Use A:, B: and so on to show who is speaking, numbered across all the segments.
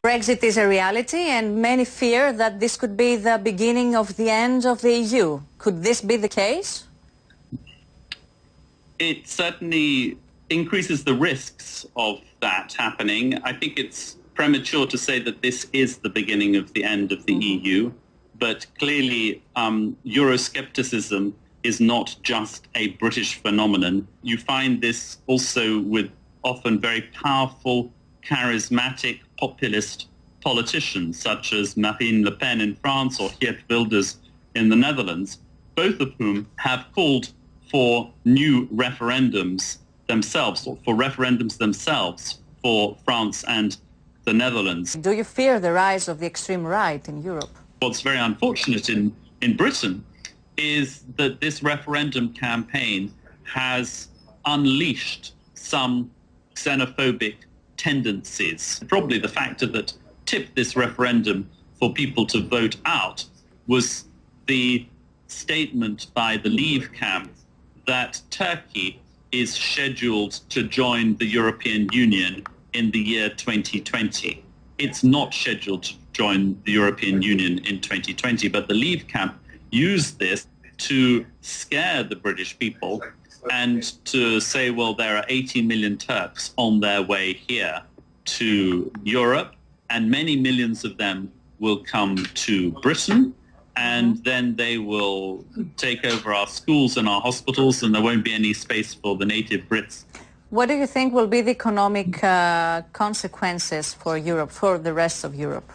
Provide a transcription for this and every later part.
A: Brexit is a reality, and many fear that this could be the beginning of the end of the EU. Could this be the case?
B: It certainly increases the risks of that happening. I think it's premature to say that this is the beginning of the end of the EU, but clearly Euroscepticism is not just a British phenomenon. You find this also with often very powerful, charismatic, populist politicians such as Marine Le Pen in France or Geert Wilders in the Netherlands, both of whom have called for new referendums themselves, or for referendums themselves for France and the Netherlands.
A: Do you fear the rise of the extreme right in Europe?
B: What's very unfortunate in Britain is that this referendum campaign has unleashed some xenophobic tendencies. Probably the factor that tipped this referendum for people to vote out was the statement by the Leave camp that Turkey is scheduled to join the European Union in the year 2020. It's not scheduled to join the European Union in 2020, but the Leave camp used this to scare the British people and to say, well, there are 80 million Turks on their way here to Europe, and many millions of them will come to Britain, and then they will take over our schools and our hospitals, and there won't be any space for the native Brits.
A: What do you think will be the economic consequences for Europe, for the rest of Europe?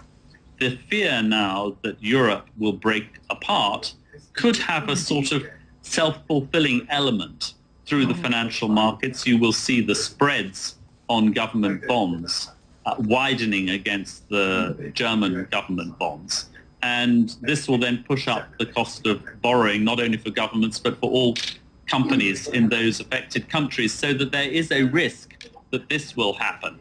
B: The fear now that Europe will break apart could have a sort of self-fulfilling element through the financial markets. You will see the spreads on government bonds widening against the German government bonds. And this will then push up the cost of borrowing, not only for governments, but for all companies in those affected countries, so that there is a risk that this will happen.